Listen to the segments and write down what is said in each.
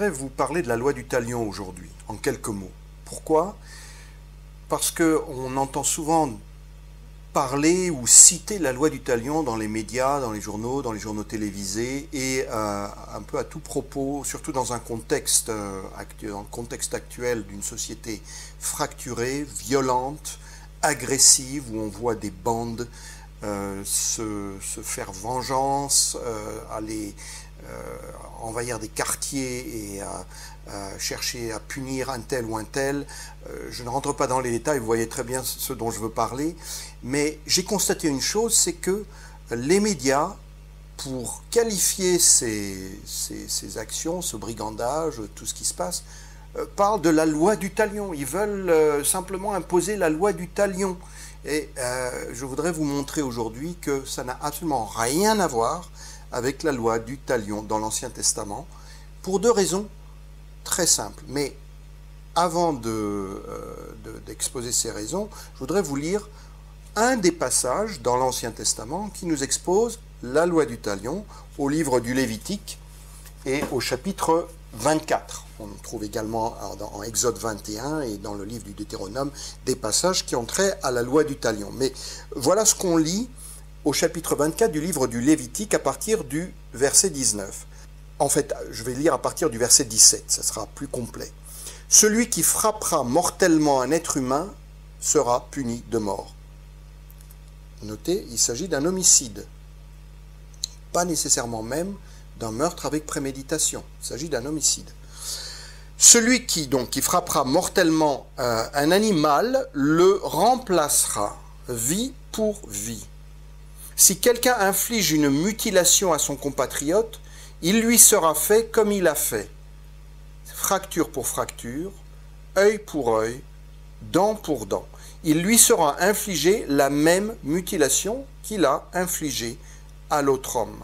voudrais vous parler de la loi du talion aujourd'hui, en quelques mots. Pourquoi? Parce qu'on entend souvent parler ou citer la loi du talion dans les médias, dans les journaux télévisés, et un peu à tout propos, surtout dans un contexte, dans le contexte actuel d'une société fracturée, violente, agressive, où on voit des bandes se faire vengeance, aller envahir des quartiers et chercher à punir un tel ou un tel. Je ne rentre pas dans les détails, vous voyez très bien ce dont je veux parler, mais j'ai constaté une chose, c'est que les médias, pour qualifier ces actions, ce brigandage, tout ce qui se passe, parlent de la loi du talion. Ils veulent simplement imposer la loi du talion. Et je voudrais vous montrer aujourd'hui que ça n'a absolument rien à voir avec la loi du talion dans l'Ancien Testament, pour deux raisons très simples. Mais avant d'exposer ces raisons, je voudrais vous lire un des passages dans l'Ancien Testament qui nous expose la loi du talion au livre du Lévitique et au chapitre 24. On trouve également en Exode 21 et dans le livre du Deutéronome des passages qui ont trait à la loi du talion. Mais voilà ce qu'on lit au chapitre 24 du livre du Lévitique à partir du verset 19. En fait, je vais lire à partir du verset 17, ça sera plus complet. « Celui qui frappera mortellement un être humain sera puni de mort. » Notez, il s'agit d'un homicide, pas nécessairement même d'un meurtre avec préméditation, il s'agit d'un homicide. Celui qui frappera mortellement un animal le remplacera, vie pour vie. Si quelqu'un inflige une mutilation à son compatriote, il lui sera fait comme il a fait, fracture pour fracture, œil pour œil, dent pour dent. Il lui sera infligé la même mutilation qu'il a infligée à l'autre homme.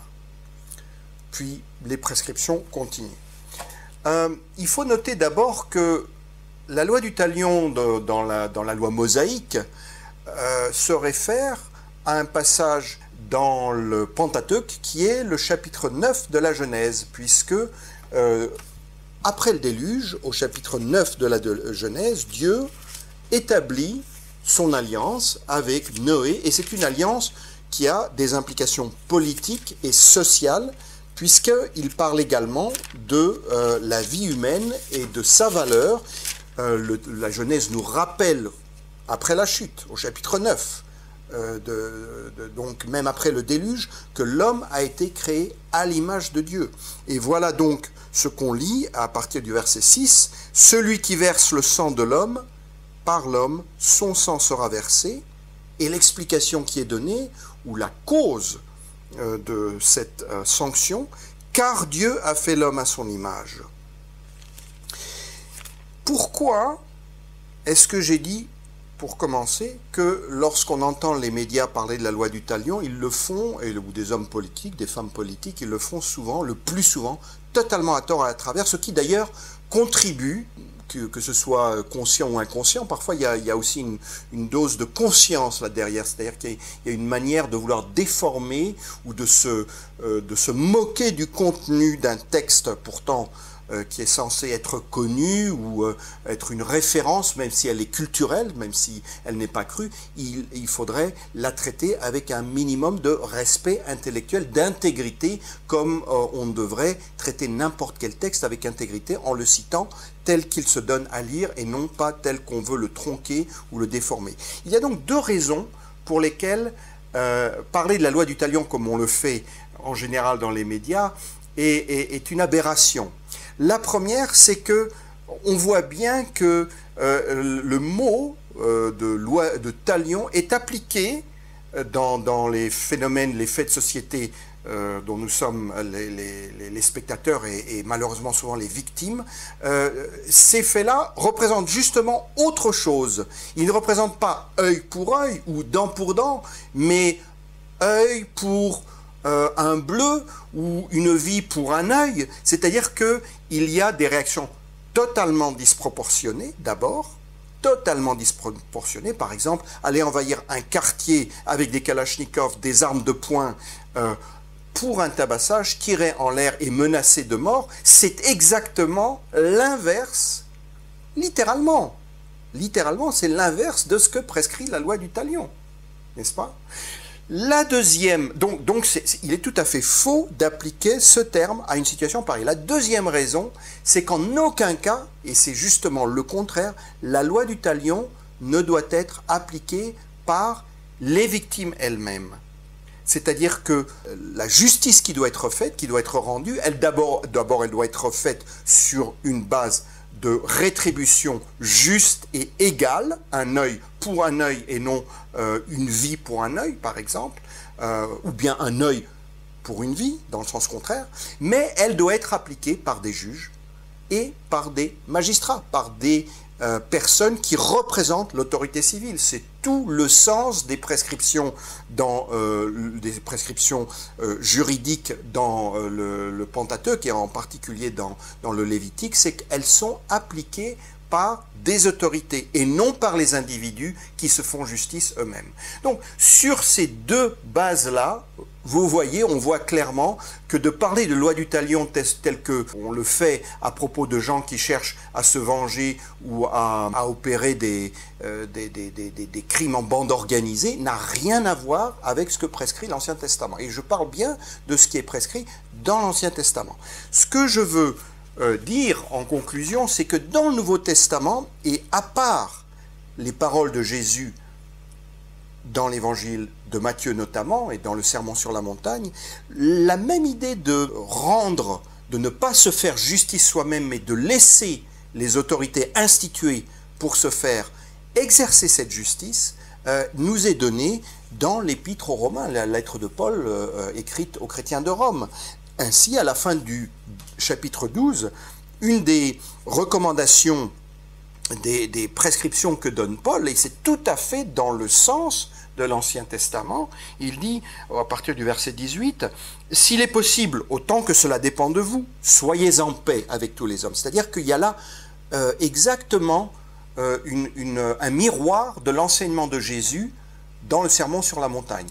Puis les prescriptions continuent. Il faut noter d'abord que la loi du talion dans la loi mosaïque se réfère à un passage dans le Pentateuque qui est le chapitre 9 de la Genèse, puisque après le déluge, au chapitre 9 de la Genèse, Dieu établit son alliance avec Noé, et c'est une alliance qui a des implications politiques et sociales, puisqu'il parle également de la vie humaine et de sa valeur. La Genèse nous rappelle, après la chute, au chapitre 9, donc même après le déluge, que l'homme a été créé à l'image de Dieu. Et voilà donc ce qu'on lit à partir du verset 6. « Celui qui verse le sang de l'homme, par l'homme, son sang sera versé. » Et l'explication qui est donnée, ou la cause de cette sanction, « car Dieu a fait l'homme à son image ». Pourquoi est-ce que j'ai dit, pour commencer, que lorsqu'on entend les médias parler de la loi du talion, ils le font, ou des hommes politiques, des femmes politiques, ils le font souvent, le plus souvent, totalement à tort et à travers, ce qui d'ailleurs contribue, que ce soit conscient ou inconscient, parfois il y a aussi une dose de conscience là derrière, c'est-à-dire qu'il y a une manière de vouloir déformer ou de se moquer du contenu d'un texte pourtant qui est censée être connue ou être une référence, même si elle est culturelle, même si elle n'est pas crue, il faudrait la traiter avec un minimum de respect intellectuel, d'intégrité, comme on devrait traiter n'importe quel texte avec intégrité en le citant tel qu'il se donne à lire et non pas tel qu'on veut le tronquer ou le déformer. Il y a donc deux raisons pour lesquelles parler de la loi du talion comme on le fait en général dans les médias est une aberration. La première, c'est que on voit bien que le mot de talion est appliqué dans les phénomènes, les faits de société dont nous sommes les spectateurs et malheureusement souvent les victimes. Ces faits-là représentent justement autre chose. Ils ne représentent pas œil pour œil ou dent pour dent, mais œil pour un bleu ou une vie pour un œil, c'est-à-dire qu'il y a des réactions totalement disproportionnées d'abord, totalement disproportionnées, par exemple, aller envahir un quartier avec des kalachnikovs, des armes de poing, pour un tabassage, tirer en l'air et menacer de mort, c'est exactement l'inverse, littéralement. Littéralement, c'est l'inverse de ce que prescrit la loi du talion, n'est-ce pas? La deuxième, il est tout à fait faux d'appliquer ce terme à une situation pareille. La deuxième raison, c'est qu'en aucun cas, et c'est justement le contraire, la loi du talion ne doit être appliquée par les victimes elles-mêmes. C'est-à-dire que la justice qui doit être faite, qui doit être rendue, d'abord elle doit être faite sur une base de rétribution juste et égale, un œil pour un œil et non une vie pour un œil, par exemple, ou bien un œil pour une vie, dans le sens contraire, mais elle doit être appliquée par des juges et par des magistrats, par des personnes qui représentent l'autorité civile. C'est tout le sens des prescriptions, juridiques dans le Pentateuque et en particulier dans le Lévitique, c'est qu'elles sont appliquées par des autorités et non par les individus qui se font justice eux-mêmes. Donc, sur ces deux bases-là, vous voyez, on voit clairement que de parler de loi du talion tel que on le fait à propos de gens qui cherchent à se venger ou à opérer des crimes en bande organisée n'a rien à voir avec ce que prescrit l'Ancien Testament. Et je parle bien de ce qui est prescrit dans l'Ancien Testament. Ce que je veux dire en conclusion, c'est que dans le Nouveau Testament, et à part les paroles de Jésus dans l'évangile de Matthieu notamment, et dans le Sermon sur la montagne, la même idée de ne pas se faire justice soi-même, mais de laisser les autorités instituées pour se faire exercer cette justice, nous est donnée dans l'Épître aux Romains, la lettre de Paul écrite aux chrétiens de Rome. Ainsi, à la fin du chapitre 12, une des recommandations des prescriptions que donne Paul, et c'est tout à fait dans le sens de l'Ancien Testament, il dit, à partir du verset 18, « S'il est possible, autant que cela dépend de vous, soyez en paix avec tous les hommes. » C'est-à-dire qu'il y a là exactement un miroir de l'enseignement de Jésus dans le Sermon sur la montagne.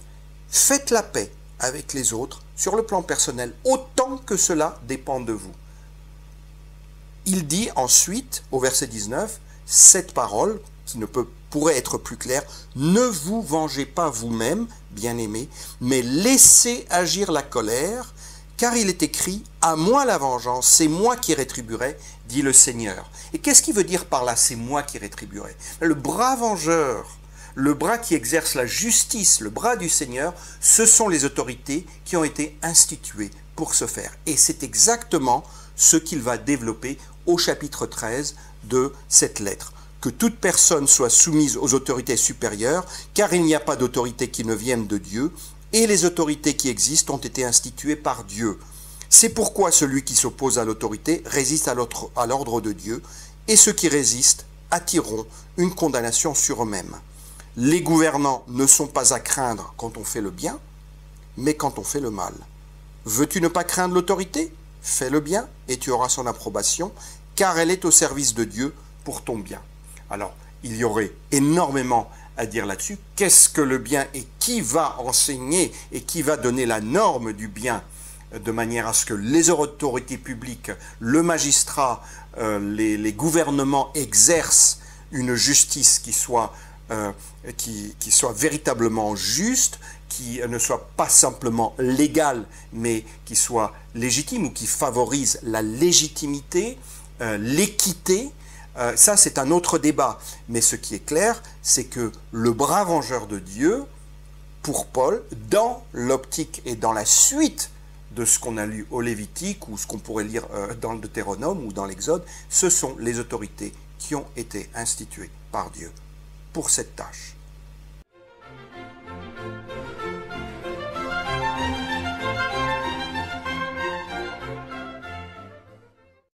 Faites la paix avec les autres sur le plan personnel, autant que cela dépend de vous. Il dit ensuite, au verset 19, cette parole, qui pourrait être plus claire, « Ne vous vengez pas vous-même, bien-aimés, mais laissez agir la colère, car il est écrit, à moi la vengeance, c'est moi qui rétribuerai, dit le Seigneur. » Et qu'est-ce qu'il veut dire par là, c'est moi qui rétribuerai? Le bras vengeur, le bras qui exerce la justice, le bras du Seigneur, ce sont les autorités qui ont été instituées pour ce faire. Et c'est exactement ce qu'il va développer au chapitre 13 de cette lettre. Que toute personne soit soumise aux autorités supérieures, car il n'y a pas d'autorité qui ne vienne de Dieu, et les autorités qui existent ont été instituées par Dieu. C'est pourquoi celui qui s'oppose à l'autorité résiste à l'ordre de Dieu, et ceux qui résistent attireront une condamnation sur eux-mêmes. Les gouvernants ne sont pas à craindre quand on fait le bien, mais quand on fait le mal. Veux-tu ne pas craindre l'autorité? Fais le bien, et tu auras son approbation, car elle est au service de Dieu pour ton bien. Alors, il y aurait énormément à dire là-dessus. Qu'est-ce que le bien et qui va enseigner et qui va donner la norme du bien de manière à ce que les autorités publiques, le magistrat, les gouvernements exercent une justice qui soit véritablement juste, qui ne soit pas simplement légale, mais qui soit légitime ou qui favorise la légitimité, l'équité. Ça, c'est un autre débat. Mais ce qui est clair, c'est que le bras vengeur de Dieu, pour Paul, dans l'optique et dans la suite de ce qu'on a lu au Lévitique ou ce qu'on pourrait lire dans le Deutéronome ou dans l'Exode, ce sont les autorités qui ont été instituées par Dieu pour cette tâche.